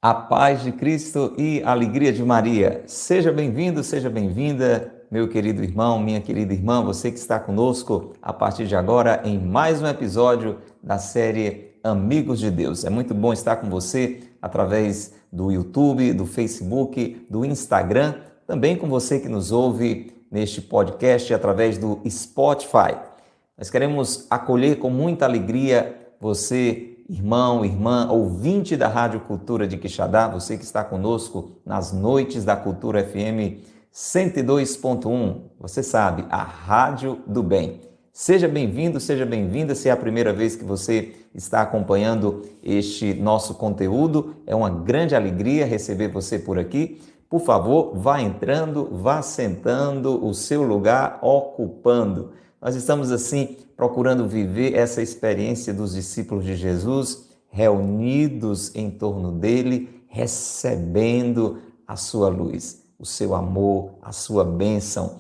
A paz de Cristo e a alegria de Maria. Seja bem-vindo, seja bem-vinda, meu querido irmão, minha querida irmã, você que está conosco a partir de agora em mais um episódio da série Amigos de Deus. É muito bom estar com você através do YouTube, do Facebook, do Instagram, também com você que nos ouve neste podcast através do Spotify. Nós queremos acolher com muita alegria você, irmão, irmã, ouvinte da Rádio Cultura de Quixadá, você que está conosco nas noites da Cultura FM 102.1, você sabe, a Rádio do Bem. Seja bem-vindo, seja bem-vinda, se é a primeira vez que você está acompanhando este nosso conteúdo, é uma grande alegria receber você por aqui. Por favor, vá entrando, vá sentando, o seu lugar ocupando. Nós estamos assim procurando viver essa experiência dos discípulos de Jesus, reunidos em torno dele, recebendo a sua luz, o seu amor, a sua bênção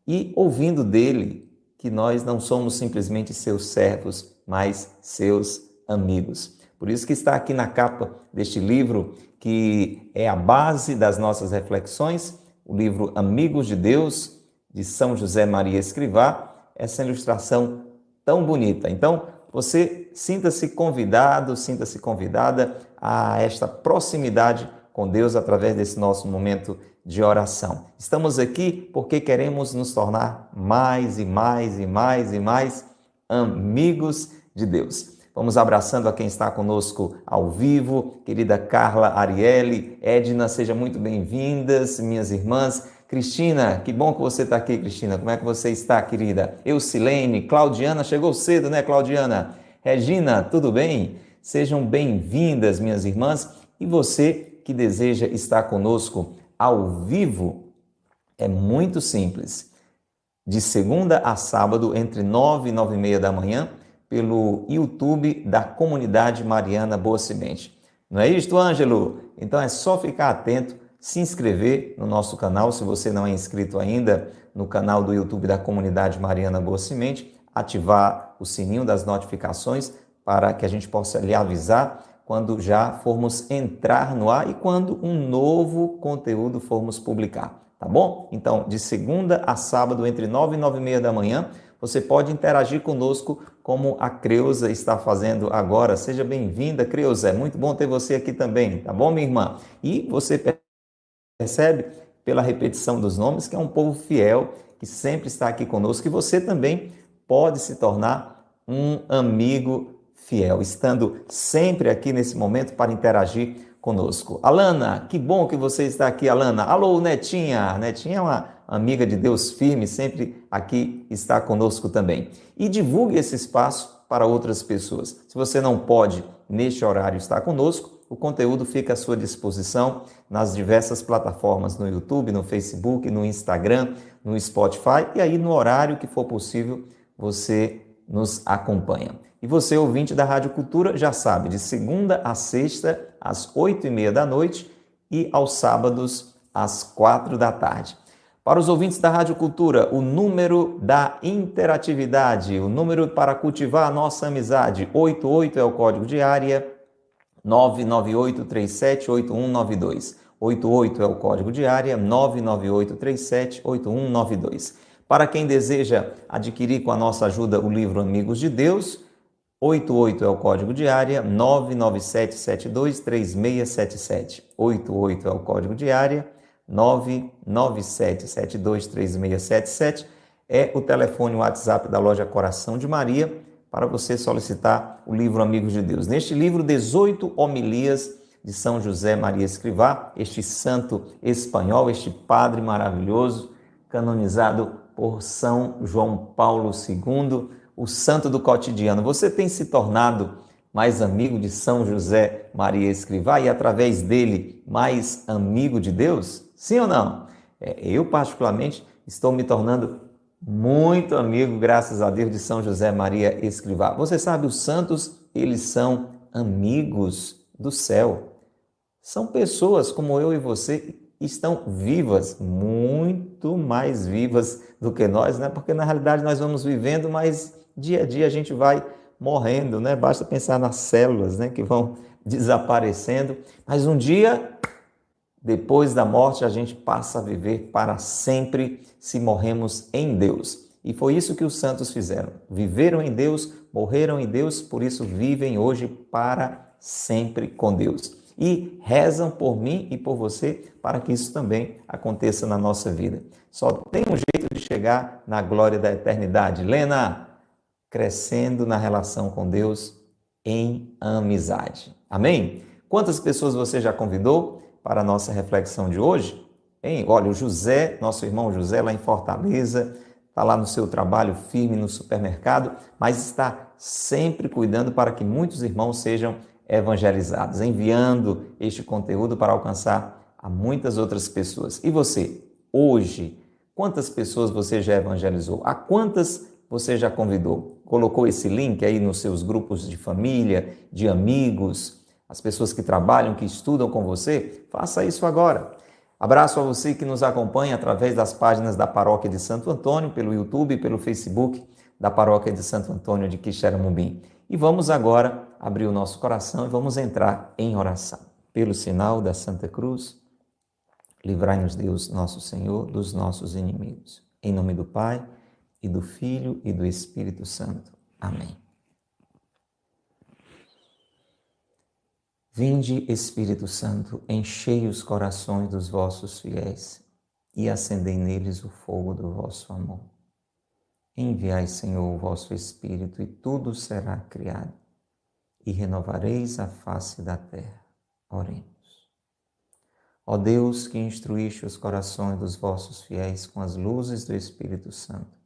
e ouvindo dele que nós não somos simplesmente seus servos, mas seus amigos. Por isso que está aqui na capa deste livro, que é a base das nossas reflexões, o livro Amigos de Deus, de São José Maria Escrivá, essa ilustração tão bonita. Então, você sinta-se convidado, sinta-se convidada a esta proximidade com Deus através desse nosso momento de oração. Estamos aqui porque queremos nos tornar mais e mais e mais e mais amigos de Deus. Vamos abraçando a quem está conosco ao vivo, querida Carla, Arielle, Edna, sejam muito bem-vindas, minhas irmãs. Cristina, que bom que você está aqui, Cristina. Como é que você está, querida? Eucilene, Claudiana, chegou cedo, né, Claudiana? Regina, tudo bem? Sejam bem-vindas, minhas irmãs. E você que deseja estar conosco ao vivo, é muito simples. De segunda a sábado, entre 9 e 9h30 da manhã, pelo YouTube da Comunidade Mariana Boa Semente. Não é isto, Ângelo? Então é só ficar atento, se inscrever no nosso canal, se você não é inscrito ainda no canal do YouTube da Comunidade Mariana Boa Semente, ativar o sininho das notificações para que a gente possa lhe avisar quando já formos entrar no ar e quando um novo conteúdo formos publicar, tá bom? Então, de segunda a sábado, entre 9 e 9h30 da manhã, você pode interagir conosco como a Creuza está fazendo agora. Seja bem-vinda, Creuza, é muito bom ter você aqui também, tá bom, minha irmã? E você percebe pela repetição dos nomes que é um povo fiel, que sempre está aqui conosco, e você também pode se tornar um amigo fiel, estando sempre aqui nesse momento para interagir conosco. Alana, que bom que você está aqui, Alana. Alô, Netinha. Netinha é uma amiga de Deus firme, sempre aqui está conosco também. E divulgue esse espaço para outras pessoas. Se você não pode, neste horário, estar conosco, o conteúdo fica à sua disposição nas diversas plataformas, no YouTube, no Facebook, no Instagram, no Spotify, e aí no horário que for possível, você nos acompanha. E você, ouvinte da Rádio Cultura, já sabe, de segunda a sexta, às 8h30 da noite e aos sábados, às 4 da tarde. Para os ouvintes da Rádio Cultura, o número da interatividade, o número para cultivar a nossa amizade, 88 é o código de área, 998378192. 88 é o código de área, 998378192. Para quem deseja adquirir com a nossa ajuda o livro Amigos de Deus, 88 é o código de área, 997723677. 88 é o código de área, 997723677. É o telefone WhatsApp da loja Coração de Maria para você solicitar o livro Amigos de Deus. Neste livro, 18 homilias de São José Maria Escrivá, este santo espanhol, este padre maravilhoso, canonizado por São João Paulo II, o santo do cotidiano. Você tem se tornado mais amigo de São José Maria Escrivá e, através dele, mais amigo de Deus? Sim ou não? Eu, particularmente, estou me tornando muito amigo, graças a Deus, de São José Maria Escrivá. Você sabe, os santos, eles são amigos do céu. São pessoas como eu e você que estão vivas, muito mais vivas do que nós, né? Porque na realidade nós vamos vivendo, mas dia a dia a gente vai morrendo, né? Basta pensar nas células, né? Que vão desaparecendo, mas um dia, depois da morte, a gente passa a viver para sempre se morremos em Deus. E foi isso que os santos fizeram. Viveram em Deus, morreram em Deus, por isso vivem hoje para sempre com Deus. E rezam por mim e por você para que isso também aconteça na nossa vida. Só tem um jeito de chegar na glória da eternidade. Lena, crescendo na relação com Deus em amizade. Amém? Quantas pessoas você já convidou para a nossa reflexão de hoje? Hein? Olha, o José, nosso irmão José, lá em Fortaleza, está lá no seu trabalho firme no supermercado, mas está sempre cuidando para que muitos irmãos sejam evangelizados, enviando este conteúdo para alcançar a muitas outras pessoas. E você, hoje, quantas pessoas você já evangelizou? A quantas você já convidou? Colocou esse link aí nos seus grupos de família, de amigos, as pessoas que trabalham, que estudam com você? Faça isso agora. Abraço a você que nos acompanha através das páginas da Paróquia de Santo Antônio, pelo YouTube e pelo Facebook da Paróquia de Santo Antônio de Quixeramobim. E vamos agora abrir o nosso coração e vamos entrar em oração. Pelo sinal da Santa Cruz, livrai-nos Deus, nosso Senhor, dos nossos inimigos. Em nome do Pai, e do Filho e do Espírito Santo. Amém. Vinde, Espírito Santo, enchei os corações dos vossos fiéis e acendei neles o fogo do vosso amor. Enviai, Senhor, o vosso Espírito e tudo será criado e renovareis a face da terra. Oremos. Ó Deus, que instruíste os corações dos vossos fiéis com as luzes do Espírito Santo,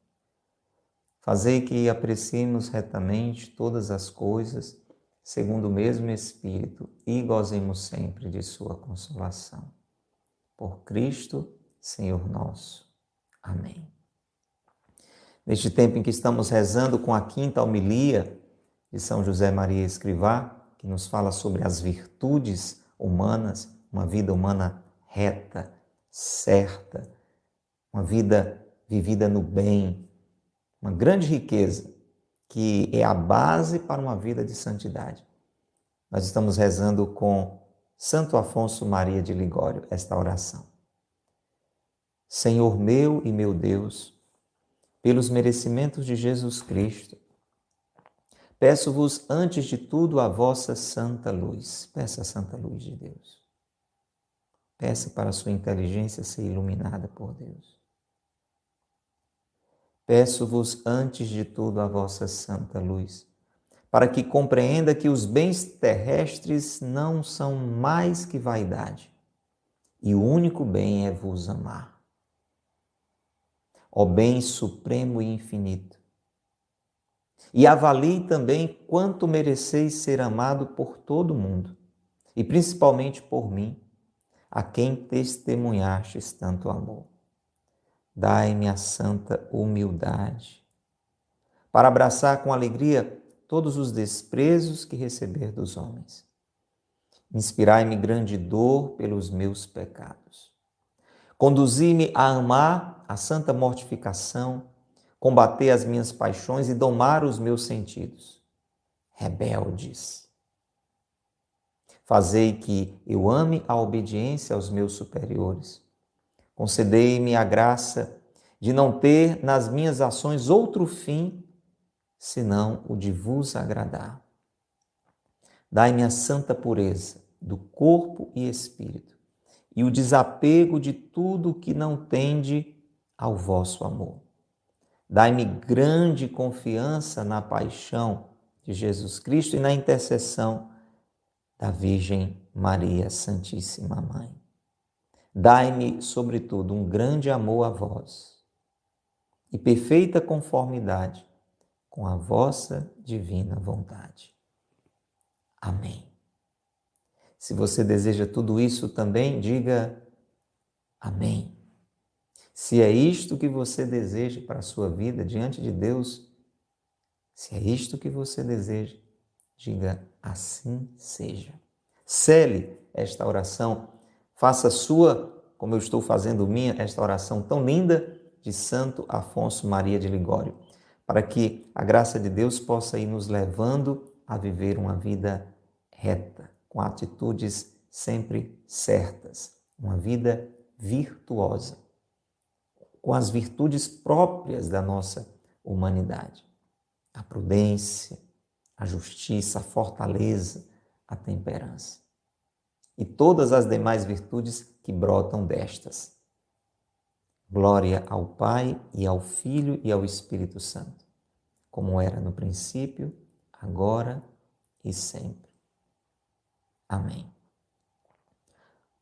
fazei que apreciemos retamente todas as coisas segundo o mesmo Espírito e gozemos sempre de sua consolação. Por Cristo, Senhor nosso. Amém. Neste tempo em que estamos rezando com a quinta homilia de São José Maria Escrivá, que nos fala sobre as virtudes humanas, uma vida humana reta, certa, uma vida vivida no bem, uma grande riqueza que é a base para uma vida de santidade. Nós estamos rezando com Santo Afonso Maria de Ligório esta oração. Senhor meu e meu Deus, pelos merecimentos de Jesus Cristo, peço-vos antes de tudo a vossa santa luz. Peça a santa luz de Deus. Peça para a sua inteligência ser iluminada por Deus. Peço-vos antes de tudo a vossa santa luz, para que compreenda que os bens terrestres não são mais que vaidade, e o único bem é vos amar. Ó bem supremo e infinito, e avalie também quanto mereceis ser amado por todo mundo, e principalmente por mim, a quem testemunhastes tanto amor. Dai-me a santa humildade, para abraçar com alegria todos os desprezos que receber dos homens. Inspirai-me grande dor pelos meus pecados. Conduzi-me a amar a santa mortificação, combater as minhas paixões e domar os meus sentidos. Rebeldes. Fazei que eu ame a obediência aos meus superiores. Concedei-me a graça de não ter nas minhas ações outro fim, senão o de vos agradar. Dai-me a santa pureza do corpo e espírito, e o desapego de tudo que não tende ao vosso amor. Dai-me grande confiança na paixão de Jesus Cristo e na intercessão da Virgem Maria Santíssima Mãe. Dai-me, sobretudo, um grande amor a vós e perfeita conformidade com a vossa divina vontade. Amém. Se você deseja tudo isso também, diga amém. Se é isto que você deseja para a sua vida diante de Deus, se é isto que você deseja, diga assim seja. Cele esta oração, faça sua, como eu estou fazendo minha, esta oração tão linda de Santo Afonso Maria de Ligório, para que a graça de Deus possa ir nos levando a viver uma vida reta, com atitudes sempre certas, uma vida virtuosa, com as virtudes próprias da nossa humanidade, a prudência, a justiça, a fortaleza, a temperança e todas as demais virtudes que brotam destas. Glória ao Pai e ao Filho e ao Espírito Santo, como era no princípio, agora e sempre. Amém.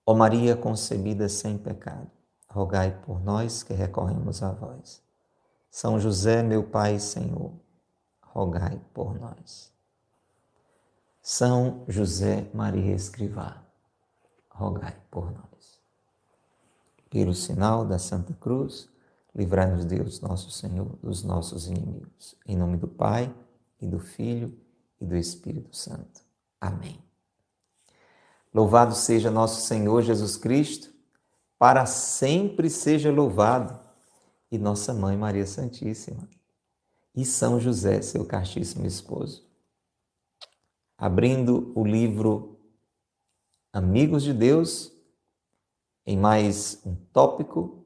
Ó Maria concebida sem pecado, rogai por nós que recorremos a vós. São José, meu Pai e Senhor, rogai por nós. São José Maria Escrivá, rogai por nós. Pelo sinal da Santa Cruz, livrai-nos Deus, nosso Senhor, dos nossos inimigos. Em nome do Pai, e do Filho, e do Espírito Santo. Amém. Louvado seja nosso Senhor Jesus Cristo, para sempre seja louvado, e nossa Mãe Maria Santíssima, e São José, seu castíssimo esposo. Abrindo o livro Amigos de Deus, em mais um tópico,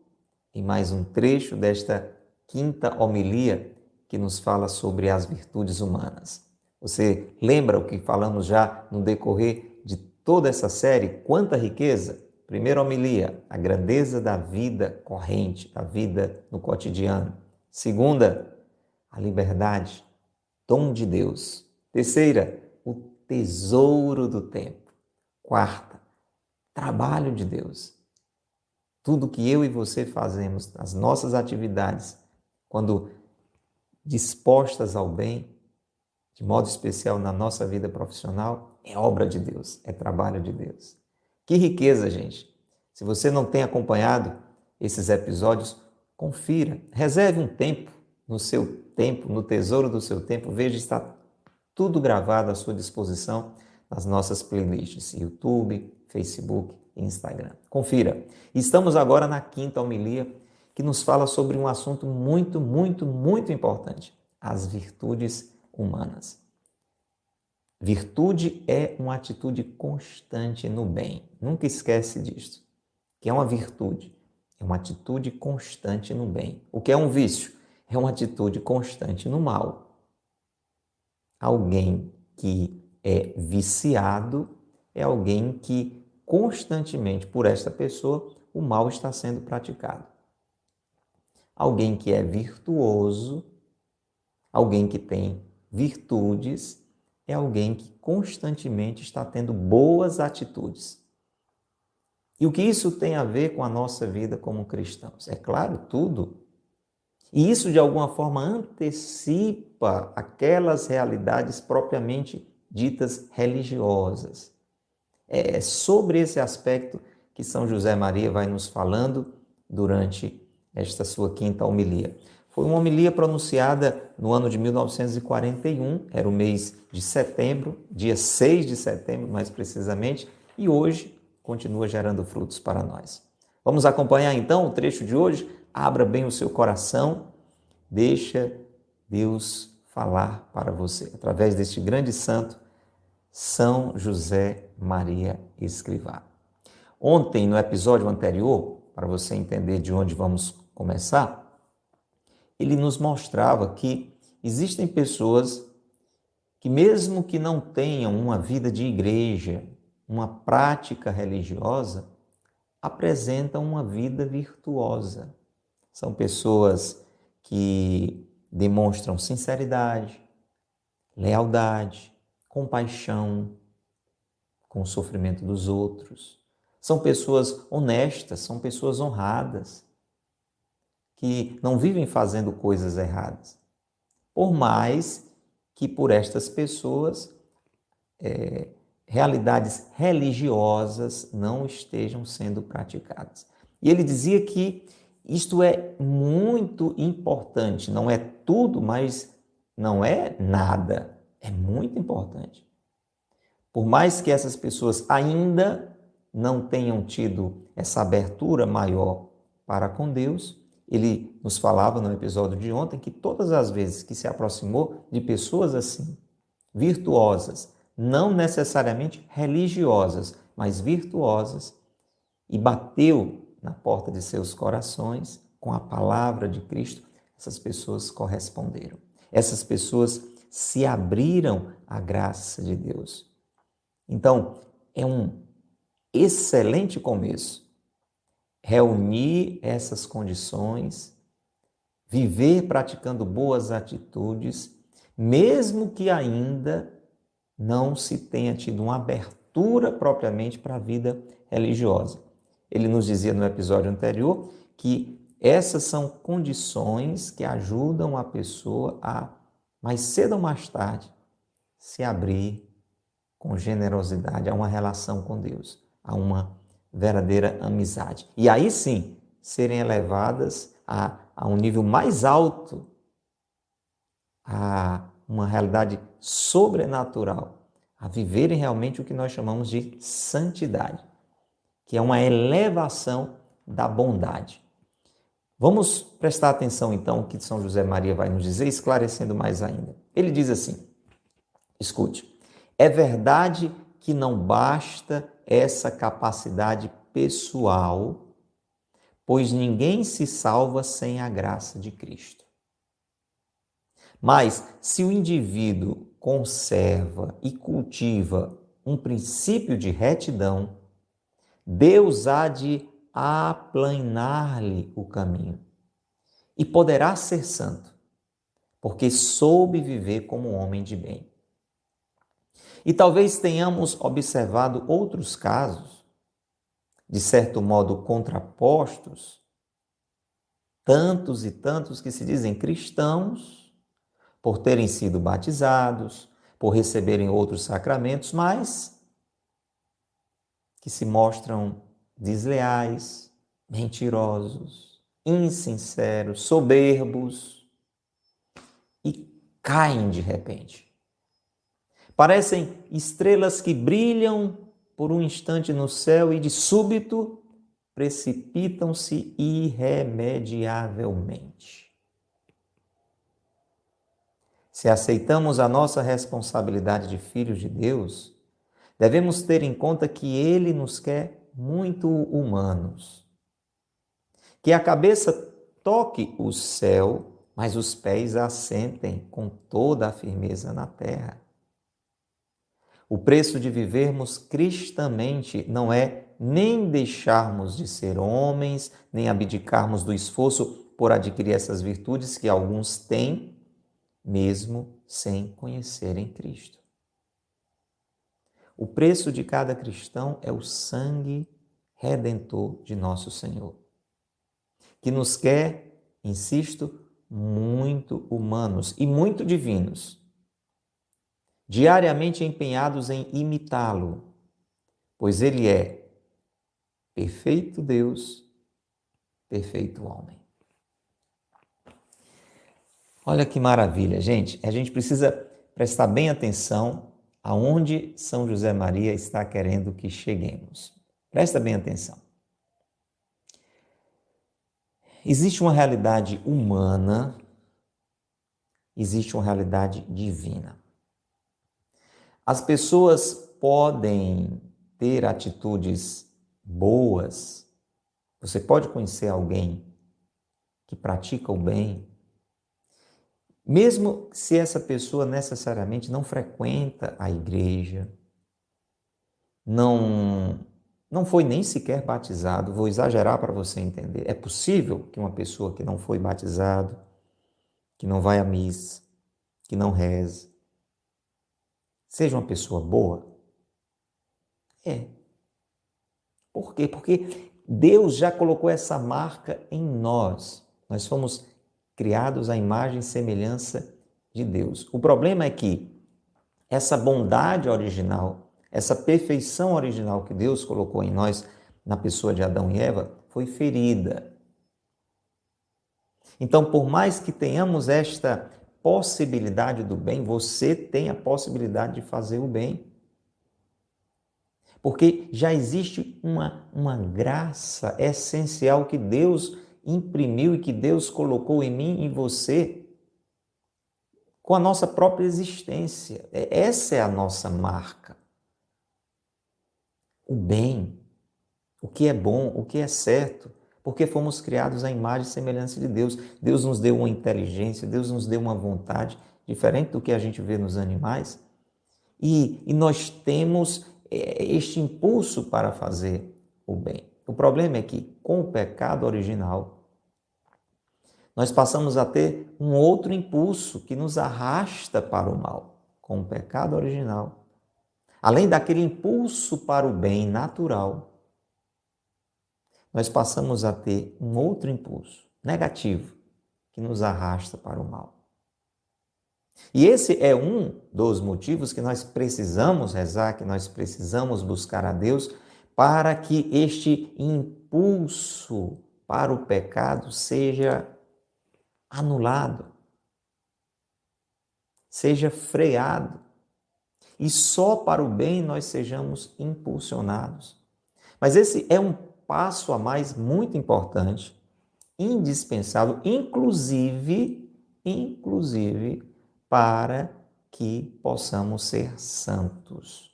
em mais um trecho desta quinta homilia que nos fala sobre as virtudes humanas. Você lembra o que falamos já no decorrer de toda essa série? Quanta riqueza! Primeira homilia, a grandeza da vida corrente, da vida no cotidiano. Segunda, a liberdade, dom de Deus. Terceira, o tesouro do tempo. Quarta, trabalho de Deus. Tudo que eu e você fazemos, as nossas atividades, quando dispostas ao bem, de modo especial na nossa vida profissional, é obra de Deus, é trabalho de Deus. Que riqueza, gente! Se você não tem acompanhado esses episódios, confira, reserve um tempo, no tesouro do seu tempo, veja, está tudo gravado à sua disposição nas nossas playlists, YouTube, Facebook, Instagram. Confira. Estamos agora na quinta homilia, que nos fala sobre um assunto muito, muito, muito importante: as virtudes humanas. Virtude é uma atitude constante no bem. Nunca esquece disso. O que é uma virtude? É uma atitude constante no bem. O que é um vício? É uma atitude constante no mal. Alguém que é viciado é alguém que constantemente, por esta pessoa, o mal está sendo praticado. Alguém que é virtuoso, alguém que tem virtudes, é alguém que constantemente está tendo boas atitudes. E o que isso tem a ver com a nossa vida como cristãos? É claro, tudo. E isso, de alguma forma, antecipa aquelas realidades propriamente ditas religiosas. É sobre esse aspecto que São José Maria vai nos falando durante esta sua quinta homilia. Foi uma homilia pronunciada no ano de 1941, era o mês de setembro, dia 6 de setembro mais precisamente, e hoje continua gerando frutos para nós. Vamos acompanhar então o trecho de hoje? Abra bem o seu coração, deixa Deus falar para você, através deste grande santo, São José Maria Escrivá. Ontem, no episódio anterior, para você entender de onde vamos começar, ele nos mostrava que existem pessoas que, mesmo que não tenham uma vida de igreja, uma prática religiosa, apresentam uma vida virtuosa. São pessoas que demonstram sinceridade, lealdade, compaixão com o sofrimento dos outros. São pessoas honestas, são pessoas honradas, que não vivem fazendo coisas erradas. Por mais que por estas pessoas realidades religiosas não estejam sendo praticadas. E ele dizia que isto é muito importante, não é tudo, mas não é nada. É muito importante. Por mais que essas pessoas ainda não tenham tido essa abertura maior para com Deus, ele nos falava no episódio de ontem que todas as vezes que se aproximou de pessoas assim, virtuosas, não necessariamente religiosas, mas virtuosas, e bateu na porta de seus corações com a palavra de Cristo, essas pessoas corresponderam. Essas pessoas se abriram à graça de Deus. Então, é um excelente começo reunir essas condições, viver praticando boas atitudes, mesmo que ainda não se tenha tido uma abertura propriamente para a vida religiosa. Ele nos dizia no episódio anterior que essas são condições que ajudam a pessoa a, mais cedo ou mais tarde, se abrir com generosidade a uma relação com Deus, a uma verdadeira amizade. E aí sim, serem elevadas a um nível mais alto, a uma realidade sobrenatural, a viverem realmente o que nós chamamos de santidade, que é uma elevação da bondade. Vamos prestar atenção então ao que São José Maria vai nos dizer, esclarecendo mais ainda. Ele diz assim, escute, é verdade que não basta essa capacidade pessoal, pois ninguém se salva sem a graça de Cristo. Mas se o indivíduo conserva e cultiva um princípio de retidão, Deus há de aplanar-lhe o caminho e poderá ser santo, porque soube viver como homem de bem. E talvez tenhamos observado outros casos, de certo modo contrapostos, tantos e tantos que se dizem cristãos, por terem sido batizados, por receberem outros sacramentos, mas que se mostram desleais, mentirosos, insinceros, soberbos e caem de repente. Parecem estrelas que brilham por um instante no céu e de súbito precipitam-se irremediavelmente. Se aceitamos a nossa responsabilidade de filhos de Deus, devemos ter em conta que Ele nos quer muito humanos. Que a cabeça toque o céu, mas os pés assentem com toda a firmeza na terra. O preço de vivermos cristamente não é nem deixarmos de ser homens, nem abdicarmos do esforço por adquirir essas virtudes que alguns têm, mesmo sem conhecerem Cristo. O preço de cada cristão é o sangue redentor de nosso Senhor, que nos quer, insisto, muito humanos e muito divinos, diariamente empenhados em imitá-lo, pois Ele é perfeito Deus, perfeito homem. Olha que maravilha, gente. A gente precisa prestar bem atenção aonde São José Maria está querendo que cheguemos. Presta bem atenção. Existe uma realidade humana, existe uma realidade divina. As pessoas podem ter atitudes boas, você pode conhecer alguém que pratica o bem, mesmo se essa pessoa necessariamente não frequenta a igreja, não foi nem sequer batizado, vou exagerar para você entender. É possível que uma pessoa que não foi batizado, que não vai à missa, que não reza, seja uma pessoa boa? É. Por quê? Porque Deus já colocou essa marca em nós. Nós fomos criados à imagem e semelhança de Deus. O problema é que essa bondade original, essa perfeição original que Deus colocou em nós, na pessoa de Adão e Eva, foi ferida. Então, por mais que tenhamos esta possibilidade do bem, você tem a possibilidade de fazer o bem. Porque já existe uma graça essencial que Deus imprimiu e que Deus colocou em mim e em você com a nossa própria existência. Essa é a nossa marca. O bem, o que é bom, o que é certo, porque fomos criados à imagem e semelhança de Deus. Deus nos deu uma inteligência, Deus nos deu uma vontade, diferente do que a gente vê nos animais, e nós temos este impulso para fazer o bem. O problema é que, com o pecado original, nós passamos a ter um outro impulso que nos arrasta para o mal. Com o pecado original, além daquele impulso para o bem natural, nós passamos a ter um outro impulso negativo que nos arrasta para o mal. E esse é um dos motivos que nós precisamos rezar, que nós precisamos buscar a Deus para que este impulso para o pecado seja anulado, seja freado e só para o bem nós sejamos impulsionados. Mas esse é um passo a mais muito importante, indispensável, inclusive para que possamos ser santos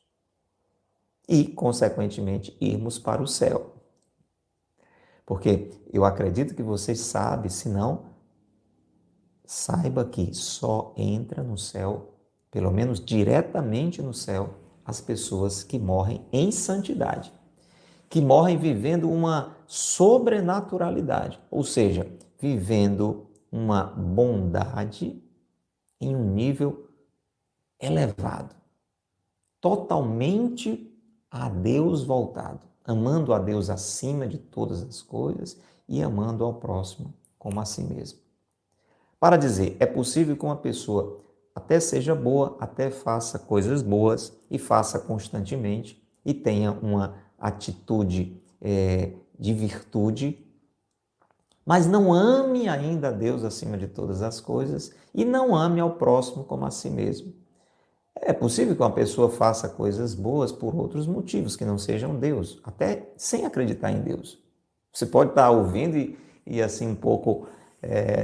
e, consequentemente, irmos para o céu. Porque eu acredito que você sabe, se não, saiba que só entra no céu, pelo menos diretamente no céu, as pessoas que morrem em santidade, que morrem vivendo uma sobrenaturalidade, ou seja, vivendo uma bondade em um nível elevado, totalmente a Deus voltado, amando a Deus acima de todas as coisas e amando ao próximo como a si mesmo. Para dizer, é possível que uma pessoa até seja boa, até faça coisas boas e faça constantemente e tenha uma atitude de virtude, mas não ame ainda a Deus acima de todas as coisas e não ame ao próximo como a si mesmo. É possível que uma pessoa faça coisas boas por outros motivos que não sejam Deus, até sem acreditar em Deus. Você pode estar ouvindo e assim um pouco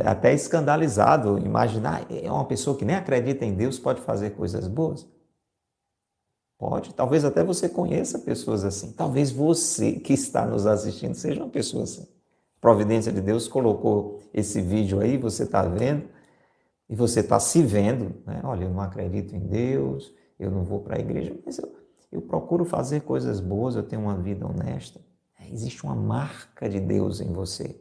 até escandalizado, imaginar uma pessoa que nem acredita em Deus pode fazer coisas boas. Pode, talvez até você conheça pessoas assim. Talvez você que está nos assistindo seja uma pessoa assim. A providência de Deus colocou esse vídeo aí, você está vendo, e você está se vendo, né? Olha, eu não acredito em Deus, eu não vou para a igreja, mas eu procuro fazer coisas boas, eu tenho uma vida honesta. Existe uma marca de Deus em você.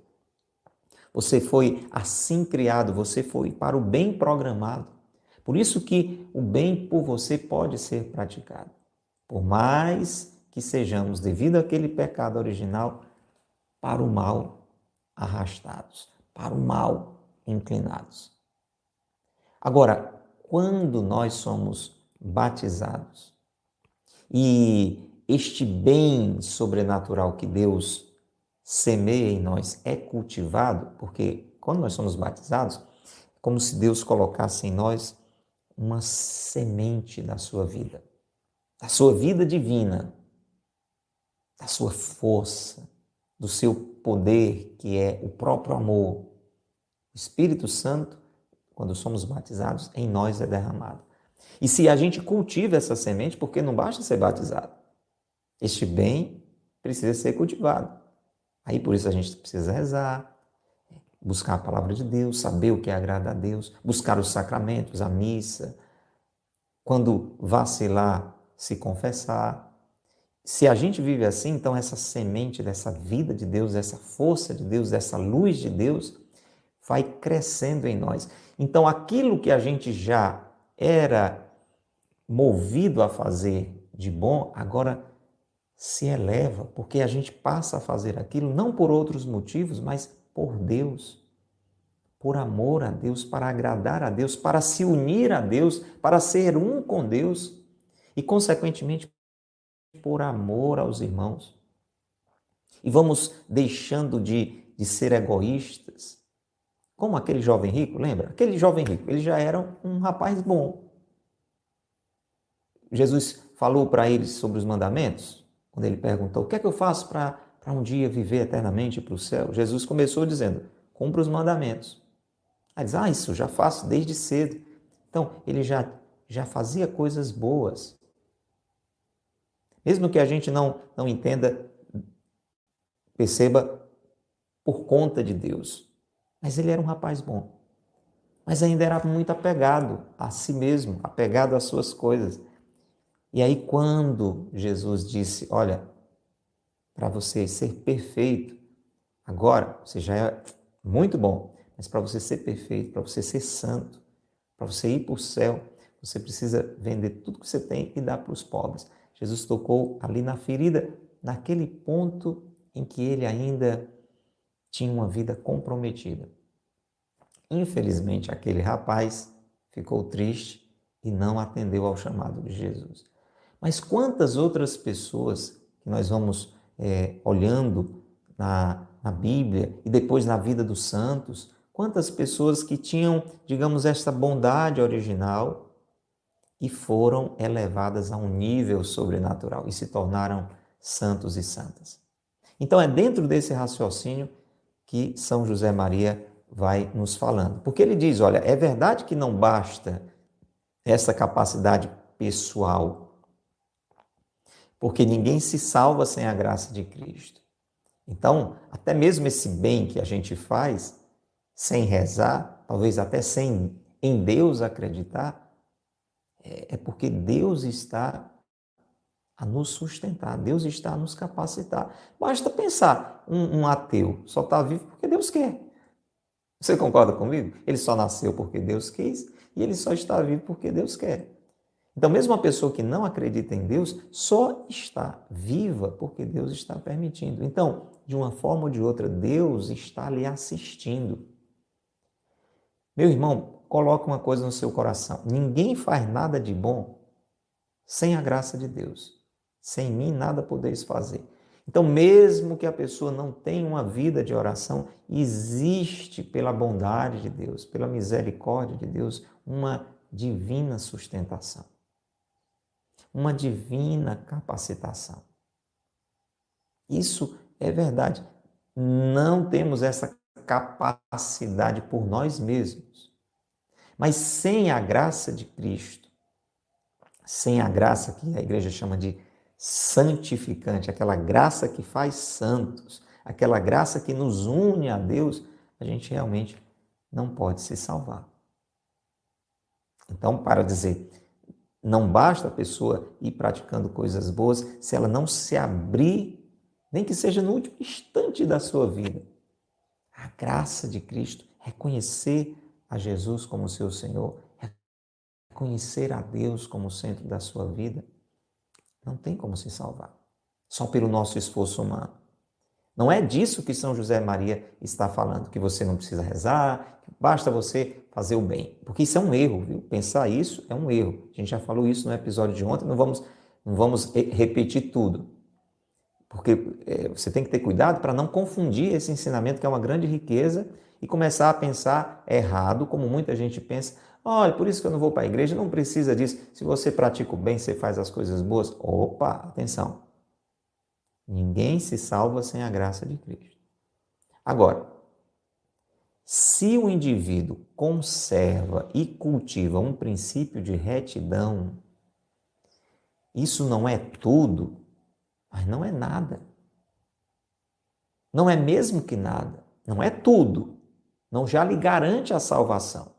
Você foi assim criado, você foi para o bem programado. Por isso que o bem por você pode ser praticado. Por mais que sejamos, devido àquele pecado original, para o mal arrastados, para o mal inclinados. Agora, quando nós somos batizados e este bem sobrenatural que Deus semeia em nós é cultivado, porque quando nós somos batizados, é como se Deus colocasse em nós uma semente da sua vida divina, da sua força, do seu poder, que é o próprio amor. O Espírito Santo, quando somos batizados, em nós é derramado. E se a gente cultiva essa semente, porque não basta ser batizado, este bem precisa ser cultivado. Aí por isso a gente precisa rezar, buscar a palavra de Deus, saber o que agrada a Deus, buscar os sacramentos, a missa. Quando vacilar, se confessar. Se a gente vive assim, então essa semente dessa vida de Deus, dessa força de Deus, dessa luz de Deus, vai crescendo em nós. Então aquilo que a gente já era movido a fazer de bom, agora se eleva, porque a gente passa a fazer aquilo não por outros motivos, mas por Deus, por amor a Deus, para agradar a Deus, para se unir a Deus, para ser um com Deus e, consequentemente, por amor aos irmãos. E vamos deixando de ser egoístas, como aquele jovem rico, lembra? Aquele jovem rico, ele já era um rapaz bom. Jesus falou para ele sobre os mandamentos, quando ele perguntou, o que é que eu faço para um dia viver eternamente para o céu? Jesus começou dizendo, cumpra os mandamentos. Aí diz, isso já faço desde cedo. Então, ele já fazia coisas boas. Mesmo que a gente não entenda, perceba, por conta de Deus. Mas ele era um rapaz bom. Mas ainda era muito apegado a si mesmo, apegado às suas coisas. E aí, quando Jesus disse: olha, para você ser perfeito, agora você já é muito bom, mas para você ser perfeito, para você ser santo, para você ir para o céu, você precisa vender tudo que você tem e dar para os pobres. Jesus tocou ali na ferida, naquele ponto em que ele ainda tinha uma vida comprometida. Infelizmente, aquele rapaz ficou triste e não atendeu ao chamado de Jesus. Mas quantas outras pessoas que nós vamos olhando na Bíblia e depois na vida dos santos, quantas pessoas que tinham, digamos, esta bondade original e foram elevadas a um nível sobrenatural e se tornaram santos e santas. Então é dentro desse raciocínio que São José Maria vai nos falando. Porque ele diz, olha, é verdade que não basta essa capacidade pessoal, porque ninguém se salva sem a graça de Cristo. Então, até mesmo esse bem que a gente faz, sem rezar, talvez até sem em Deus acreditar, é porque Deus está a nos sustentar, Deus está a nos capacitar. Basta pensar, um ateu só está vivo porque Deus quer. Você concorda comigo? Ele só nasceu porque Deus quis e ele só está vivo porque Deus quer. Então, mesmo uma pessoa que não acredita em Deus só está viva porque Deus está permitindo. Então, de uma forma ou de outra, Deus está lhe assistindo. Meu irmão, coloque uma coisa no seu coração. Ninguém faz nada de bom sem a graça de Deus. Sem mim, nada podeis fazer. Então, mesmo que a pessoa não tenha uma vida de oração, existe, pela bondade de Deus, pela misericórdia de Deus, uma divina sustentação, uma divina capacitação. Isso é verdade. Não temos essa capacidade por nós mesmos. Mas sem a graça de Cristo, sem a graça que a igreja chama de santificante, aquela graça que faz santos, aquela graça que nos une a Deus, a gente realmente não pode se salvar. Então, para dizer, não basta a pessoa ir praticando coisas boas se ela não se abrir, nem que seja no último instante da sua vida. A graça de Cristo, reconhecer a Jesus como seu Senhor, reconhecer a Deus como centro da sua vida, não tem como se salvar, só pelo nosso esforço humano. Não é disso que São José Maria está falando, que você não precisa rezar, basta você fazer o bem. Porque isso é um erro, viu? Pensar isso é um erro. A gente já falou isso no episódio de ontem, não vamos repetir tudo. Porque você tem que ter cuidado para não confundir esse ensinamento, que é uma grande riqueza, e começar a pensar errado, como muita gente pensa. Olha, por isso que eu não vou para a igreja, não precisa disso. Se você pratica o bem, você faz as coisas boas. Opa, atenção. Ninguém se salva sem a graça de Cristo. Agora, se o indivíduo conserva e cultiva um princípio de retidão, isso não é tudo, mas não é nada. Não é mesmo que nada. Não é tudo. Não já lhe garante a salvação.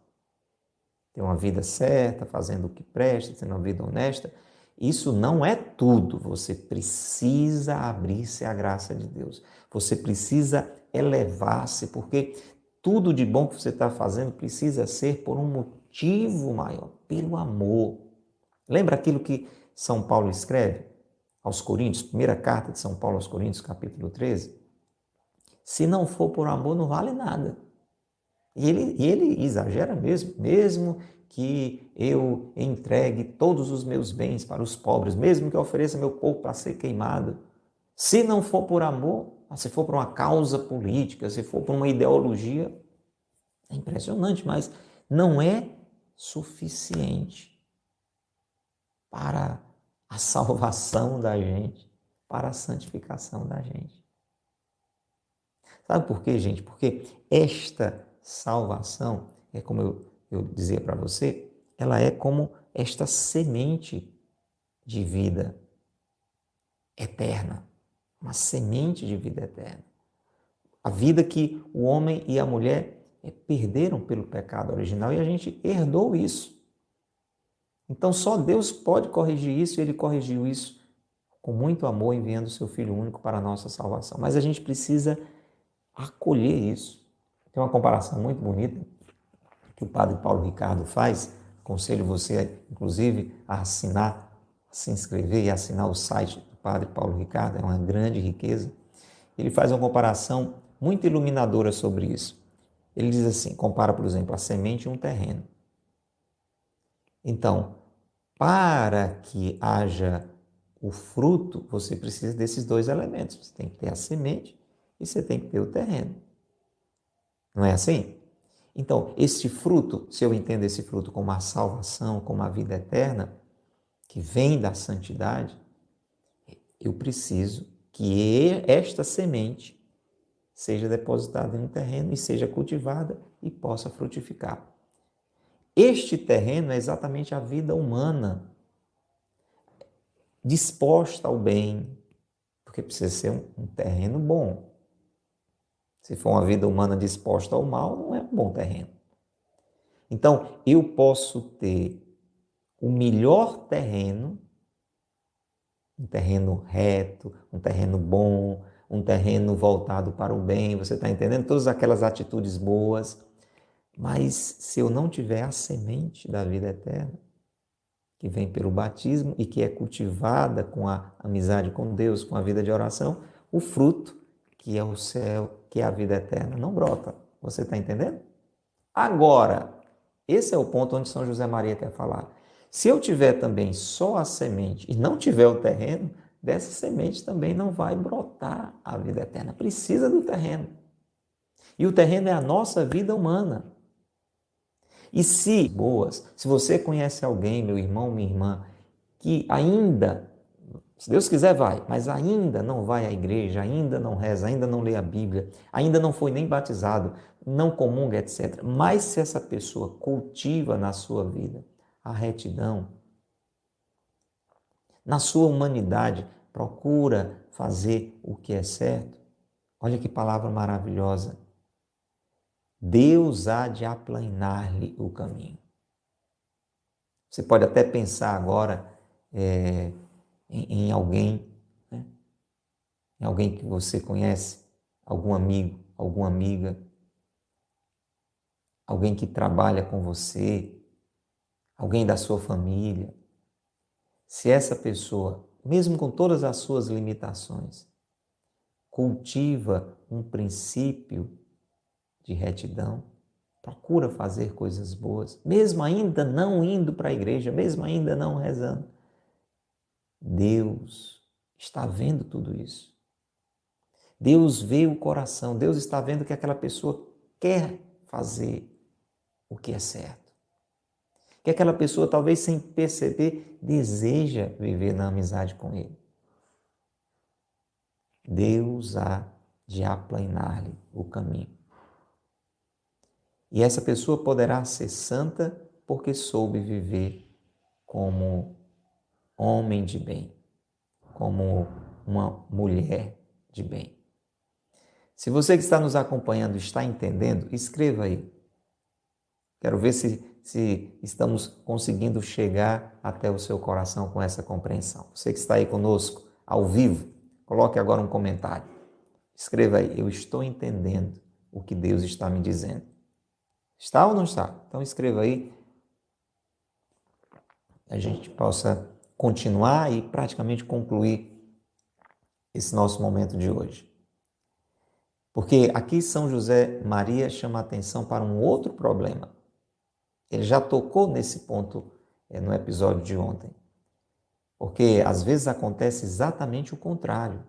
Ter uma vida certa, fazendo o que presta, tendo uma vida honesta, isso não é tudo. Você precisa abrir-se à graça de Deus. Você precisa elevar-se, porque tudo de bom que você está fazendo precisa ser por um motivo maior, pelo amor. Lembra aquilo que São Paulo escreve aos Coríntios, primeira carta de São Paulo aos Coríntios, capítulo 13? Se não for por amor, não vale nada. E ele exagera mesmo que eu entregue todos os meus bens para os pobres, mesmo que eu ofereça meu corpo para ser queimado. Se não for por amor, se for por uma causa política, se for por uma ideologia, é impressionante, mas não é suficiente para a salvação da gente, para a santificação da gente. Sabe por quê, gente? Porque esta salvação, como eu dizia para você, ela é como esta semente de vida eterna, uma semente de vida eterna. A vida que o homem e a mulher perderam pelo pecado original e a gente herdou isso. Então só Deus pode corrigir isso e Ele corrigiu isso com muito amor, enviando o seu Filho único para a nossa salvação. Mas a gente precisa acolher isso. Tem uma comparação muito bonita que o padre Paulo Ricardo faz. Aconselho você, inclusive, a assinar, a se inscrever e assinar o site do padre Paulo Ricardo. É uma grande riqueza. Ele faz uma comparação muito iluminadora sobre isso. Ele diz assim, compara, por exemplo, a semente e um terreno. Então, para que haja o fruto, você precisa desses dois elementos. Você tem que ter a semente e você tem que ter o terreno. Não é assim? Então, este fruto, se eu entendo esse fruto como a salvação, como a vida eterna, que vem da santidade, eu preciso que esta semente seja depositada em um terreno e seja cultivada e possa frutificar. Este terreno é exatamente a vida humana, disposta ao bem, porque precisa ser um terreno bom. Se for uma vida humana disposta ao mal, não é um bom terreno. Então, eu posso ter o melhor terreno, um terreno reto, um terreno bom, um terreno voltado para o bem, você está entendendo? Todas aquelas atitudes boas. Mas se eu não tiver a semente da vida eterna, que vem pelo batismo e que é cultivada com a amizade com Deus, com a vida de oração, o fruto, que é o céu, que é a vida eterna, não brota. Você está entendendo? Agora, esse é o ponto onde São José Maria quer falar. Se eu tiver também só a semente e não tiver o terreno, dessa semente também não vai brotar a vida eterna. Precisa do terreno. E o terreno é a nossa vida humana. E se você conhece alguém, meu irmão, minha irmã, que ainda, se Deus quiser vai, mas ainda não vai à igreja, ainda não reza, ainda não lê a Bíblia, ainda não foi nem batizado, não comunga, etc. Mas se essa pessoa cultiva na sua vida a retidão, na sua humanidade, procura fazer o que é certo, olha que palavra maravilhosa. Deus há de aplanar-lhe o caminho. Você pode até pensar agora em alguém, né? Em alguém que você conhece, algum amigo, alguma amiga, alguém que trabalha com você, alguém da sua família. Se essa pessoa, mesmo com todas as suas limitações, cultiva um princípio de retidão, procura fazer coisas boas, mesmo ainda não indo para a igreja, mesmo ainda não rezando, Deus está vendo tudo isso. Deus vê o coração, Deus está vendo que aquela pessoa quer fazer o que é certo. Que aquela pessoa, talvez sem perceber, deseja viver na amizade com Ele. Deus há de aplanar-lhe o caminho. E essa pessoa poderá ser santa porque soube viver como homem de bem, como uma mulher de bem. Se você que está nos acompanhando está entendendo, escreva aí. Quero ver se estamos conseguindo chegar até o seu coração com essa compreensão. Você que está aí conosco, ao vivo, coloque agora um comentário. Escreva aí, eu estou entendendo o que Deus está me dizendo. Está ou não está? Então escreva aí, a gente possa continuar e praticamente concluir esse nosso momento de hoje. Porque aqui São José Maria chama a atenção para um outro problema. Ele já tocou nesse ponto no episódio de ontem. Porque às vezes acontece exatamente o contrário.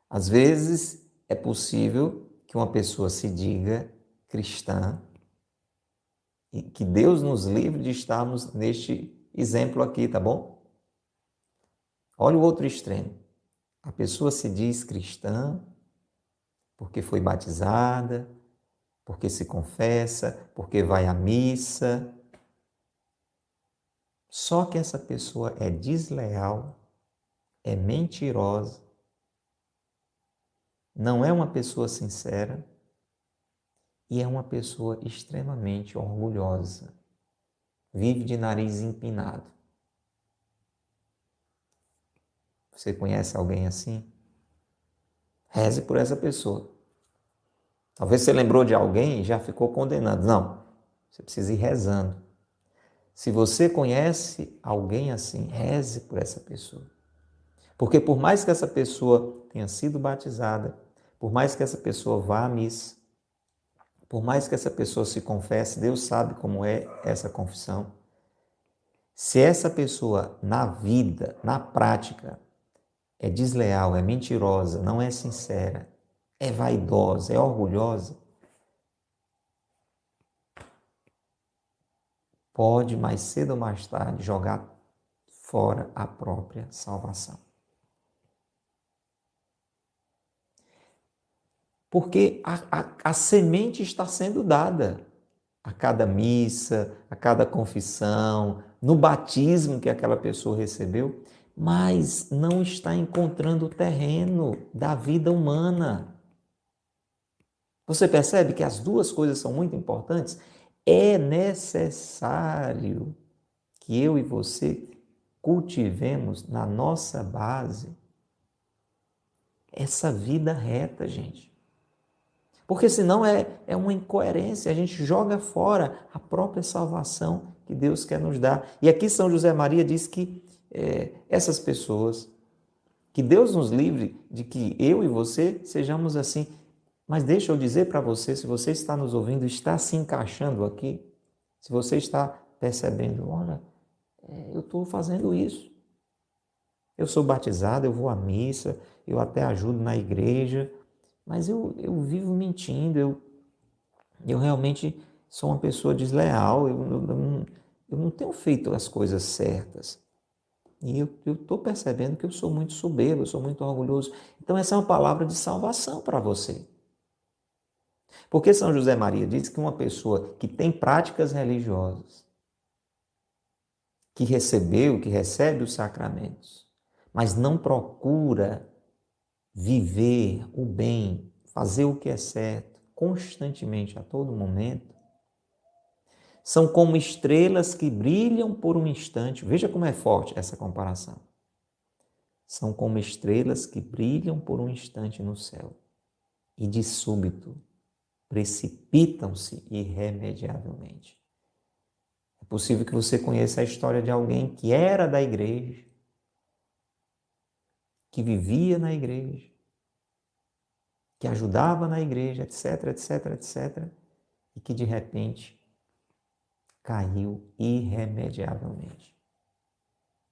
Às vezes é possível que uma pessoa se diga cristã e que Deus nos livre de estarmos neste exemplo aqui, tá bom? Olha o outro extremo. A pessoa se diz cristã porque foi batizada, porque se confessa, porque vai à missa, Só que essa pessoa é desleal, é mentirosa, não é uma pessoa sincera e é uma pessoa extremamente orgulhosa. Vive de nariz empinado. Você conhece alguém assim? Reze por essa pessoa. Talvez você lembrou de alguém e já ficou condenando. Não, você precisa ir rezando. Se você conhece alguém assim, reze por essa pessoa. Porque por mais que essa pessoa tenha sido batizada, por mais que essa pessoa vá à missa, por mais que essa pessoa se confesse, Deus sabe como é essa confissão. Se essa pessoa na vida, na prática, é desleal, é mentirosa, não é sincera, é vaidosa, é orgulhosa, pode mais cedo ou mais tarde jogar fora a própria salvação. Porque a semente está sendo dada a cada missa, a cada confissão, no batismo que aquela pessoa recebeu, mas não está encontrando o terreno da vida humana. Você percebe que as duas coisas são muito importantes? É necessário que eu e você cultivemos na nossa base essa vida reta, gente. Porque senão é uma incoerência, a gente joga fora a própria salvação que Deus quer nos dar. E aqui São José Maria diz que essas pessoas, que Deus nos livre de que eu e você sejamos assim. Mas deixa eu dizer para você, se você está nos ouvindo, está se encaixando aqui, se você está percebendo, olha, eu estou fazendo isso. Eu sou batizado, eu vou à missa, eu até ajudo na igreja, mas eu vivo mentindo, eu realmente sou uma pessoa desleal, eu não tenho feito as coisas certas. E eu estou percebendo que eu sou muito soberbo, eu sou muito orgulhoso. Então essa é uma palavra de salvação para você. Porque São José Maria diz que uma pessoa que tem práticas religiosas, que recebeu, que recebe os sacramentos, mas não procura viver o bem, fazer o que é certo, constantemente, a todo momento, são como estrelas que brilham por um instante. Veja como é forte essa comparação. São como estrelas que brilham por um instante no céu e de súbito precipitam-se irremediavelmente. É possível que você conheça a história de alguém que era da igreja, que vivia na igreja, que ajudava na igreja, etc, etc, etc, e que de repente caiu irremediavelmente.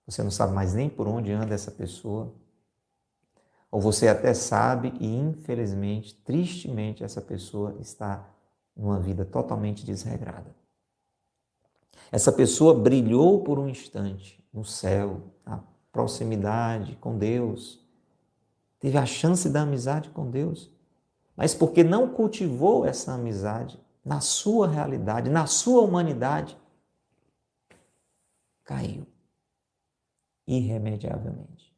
Você não sabe mais nem por onde anda essa pessoa, ou você até sabe e infelizmente, tristemente, essa pessoa está numa vida totalmente desregrada. Essa pessoa brilhou por um instante no céu, na proximidade com Deus, teve a chance da amizade com Deus, mas porque não cultivou essa amizade na sua realidade, na sua humanidade, caiu irremediavelmente.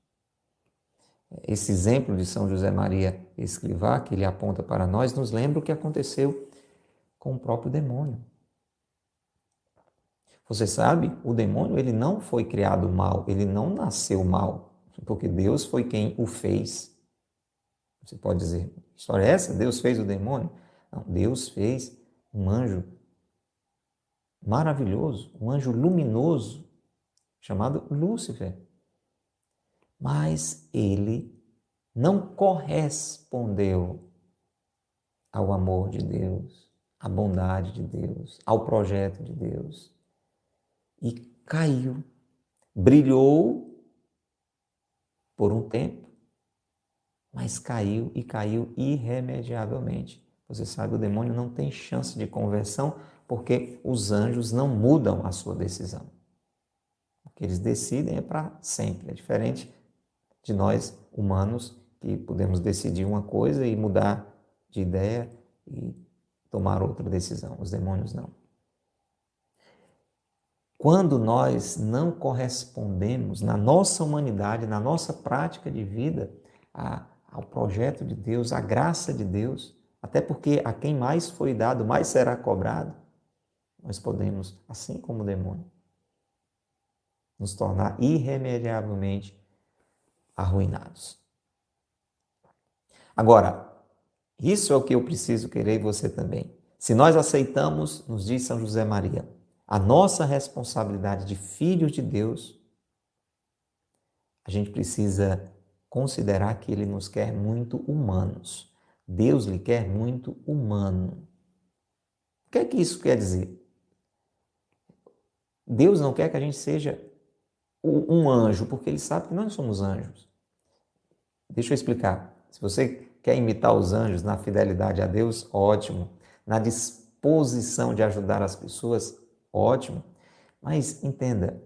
Esse exemplo de São José Maria Escrivá, que ele aponta para nós, nos lembra o que aconteceu com o próprio demônio. Você sabe, o demônio ele não foi criado mal, ele não nasceu mal, porque Deus foi quem o fez. Você pode dizer, que história é essa? Deus fez o demônio? Não, Deus fez um anjo maravilhoso, um anjo luminoso, chamado Lúcifer. Mas ele não correspondeu ao amor de Deus, à bondade de Deus, ao projeto de Deus. E caiu, brilhou por um tempo, mas caiu e caiu irremediavelmente. Você sabe, o demônio não tem chance de conversão porque os anjos não mudam a sua decisão. O que eles decidem é para sempre. É diferente de nós, humanos, que podemos decidir uma coisa e mudar de ideia e tomar outra decisão. Os demônios não. Quando nós não correspondemos na nossa humanidade, na nossa prática de vida, ao projeto de Deus, à graça de Deus, até porque a quem mais foi dado, mais será cobrado, nós podemos, assim como o demônio, nos tornar irremediavelmente arruinados. Agora, isso é o que eu preciso querer e você também. Se nós aceitamos, nos diz São José Maria, a nossa responsabilidade de filhos de Deus, a gente precisa considerar que Ele nos quer muito humanos. Deus lhe quer muito humano. O que é que isso quer dizer? Deus não quer que a gente seja um anjo, porque Ele sabe que nós não somos anjos. Deixa eu explicar. Se você quer imitar os anjos na fidelidade a Deus, ótimo. Na disposição de ajudar as pessoas, ótimo. Mas entenda,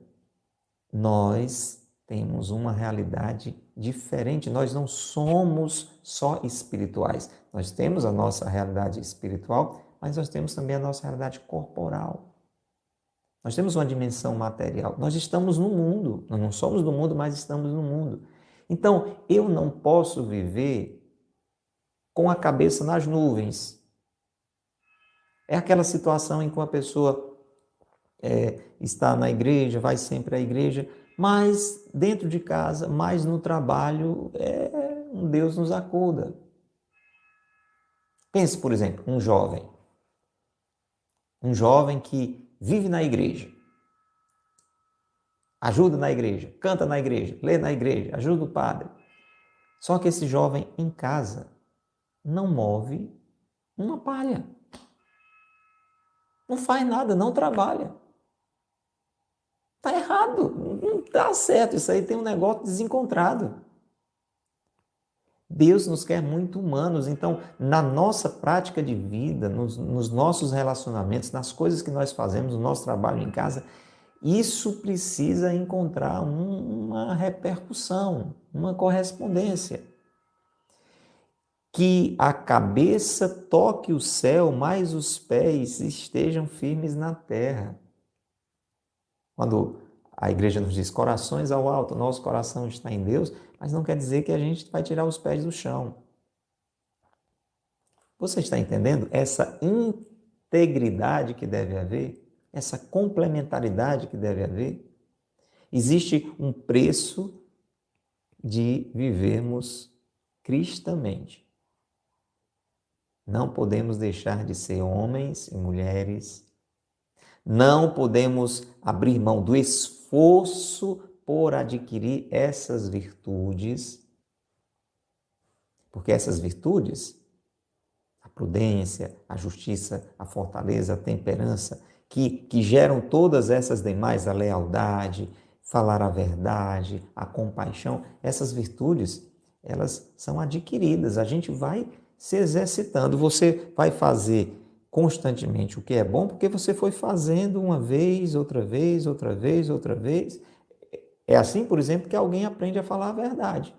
nós temos uma realidade diferente. Nós não somos só espirituais. Nós temos a nossa realidade espiritual, mas nós temos também a nossa realidade corporal. Nós temos uma dimensão material. Nós estamos no mundo. Nós não somos do mundo, mas estamos no mundo. Então, eu não posso viver com a cabeça nas nuvens. É aquela situação em que uma pessoa está na igreja, vai sempre à igreja, mas dentro de casa, mais no trabalho, um Deus nos acuda. Pense, por exemplo, um jovem que vive na igreja, ajuda na igreja, canta na igreja, lê na igreja, ajuda o padre. Só que esse jovem em casa não move uma palha. Não faz nada, não trabalha. Está errado, não está certo, isso aí tem um negócio desencontrado. Deus nos quer muito humanos, então na nossa prática de vida, nos nossos relacionamentos, nas coisas que nós fazemos, no nosso trabalho em casa, isso precisa encontrar uma repercussão, uma correspondência. Que a cabeça toque o céu, mas os pés estejam firmes na terra. Quando a igreja nos diz corações ao alto, nosso coração está em Deus, mas não quer dizer que a gente vai tirar os pés do chão. Você está entendendo essa integridade que deve haver? Essa complementaridade que deve haver? Existe um preço de vivermos cristamente. Não podemos deixar de ser homens e mulheres. Não podemos abrir mão do esforço por adquirir essas virtudes, porque essas virtudes, a prudência, a justiça, a fortaleza, a temperança, que geram todas essas demais, a lealdade, falar a verdade, a compaixão, essas virtudes, elas são adquiridas, a gente vai se exercitando, você vai fazer constantemente o que é bom, porque você foi fazendo uma vez, outra vez, outra vez, outra vez. É assim, por exemplo, que alguém aprende a falar a verdade.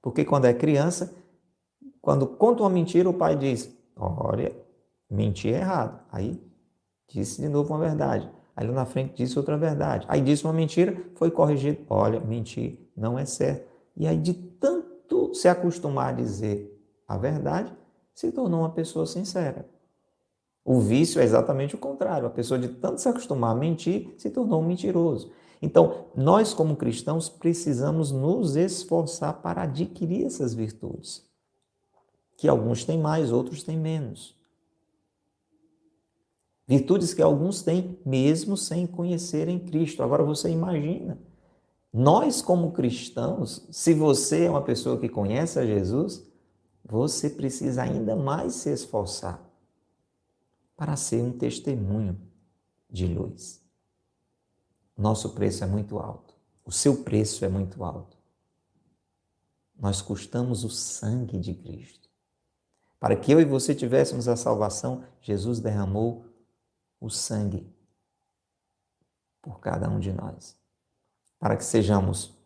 Porque quando é criança, quando conta uma mentira, o pai diz, olha, mentir é errado. Aí disse de novo uma verdade. Aí lá na frente disse outra verdade. Aí disse uma mentira, foi corrigido. Olha, mentir não é certo. E aí de tanto se acostumar a dizer a verdade, se tornou uma pessoa sincera. O vício é exatamente o contrário. A pessoa de tanto se acostumar a mentir, se tornou um mentiroso. Então, nós como cristãos precisamos nos esforçar para adquirir essas virtudes. Que alguns têm mais, outros têm menos. Virtudes que alguns têm mesmo sem conhecerem Cristo. Agora você imagina, nós como cristãos, se você é uma pessoa que conhece a Jesus, você precisa ainda mais se esforçar para ser um testemunho de luz. Nosso preço é muito alto. O seu preço é muito alto. Nós custamos o sangue de Cristo. Para que eu e você tivéssemos a salvação, Jesus derramou o sangue por cada um de nós. Para que sejamos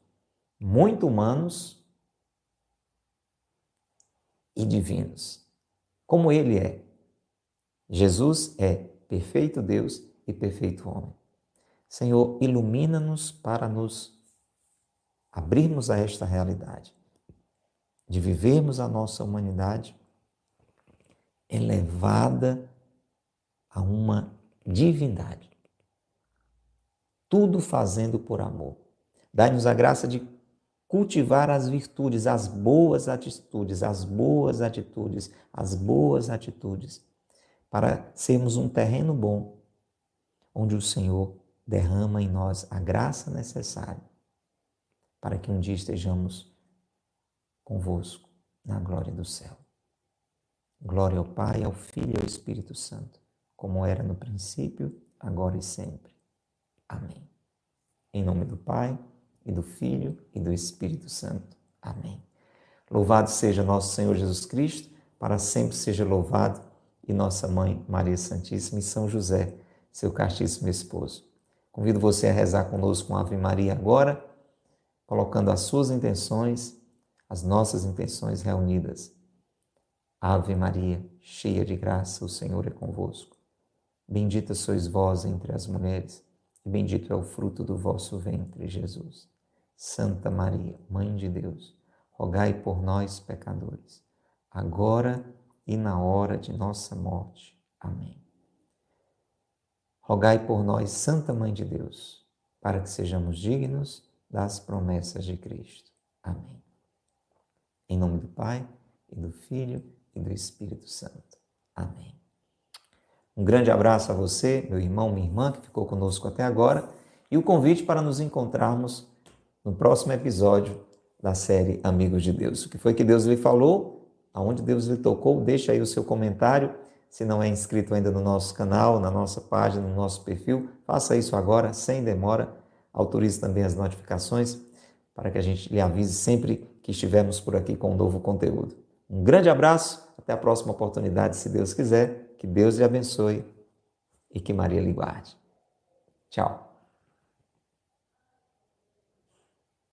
muito humanos e divinos, como Ele é. Jesus é perfeito Deus e perfeito homem. Senhor, ilumina-nos para nos abrirmos a esta realidade, de vivermos a nossa humanidade elevada a uma divindade. Tudo fazendo por amor. Dai-nos a graça de cultivar as virtudes, as boas atitudes, para sermos um terreno bom, onde o Senhor derrama em nós a graça necessária para que um dia estejamos convosco na glória do céu. Glória ao Pai, ao Filho e ao Espírito Santo, como era no princípio, agora e sempre. Amém. Em nome do Pai, e do Filho, e do Espírito Santo. Amém. Louvado seja nosso Senhor Jesus Cristo, para sempre seja louvado, e nossa Mãe, Maria Santíssima, e São José, seu castíssimo esposo. Convido você a rezar conosco uma Ave Maria agora, colocando as suas intenções, as nossas intenções reunidas. Ave Maria, cheia de graça, o Senhor é convosco. Bendita sois vós entre as mulheres, e bendito é o fruto do vosso ventre, Jesus. Santa Maria, Mãe de Deus, rogai por nós, pecadores, agora e na hora de nossa morte. Amém. Rogai por nós, Santa Mãe de Deus, para que sejamos dignos das promessas de Cristo. Amém. Em nome do Pai, e do Filho, e do Espírito Santo. Amém. Um grande abraço a você, meu irmão, minha irmã, que ficou conosco até agora, e o convite para nos encontrarmos no próximo episódio da série Amigos de Deus. O que foi que Deus lhe falou? Aonde Deus lhe tocou? Deixa aí o seu comentário. Se não é inscrito ainda no nosso canal, na nossa página, no nosso perfil, faça isso agora, sem demora. Autorize também as notificações para que a gente lhe avise sempre que estivermos por aqui com um novo conteúdo. Um grande abraço, até a próxima oportunidade, se Deus quiser. Que Deus lhe abençoe e que Maria lhe guarde. Tchau.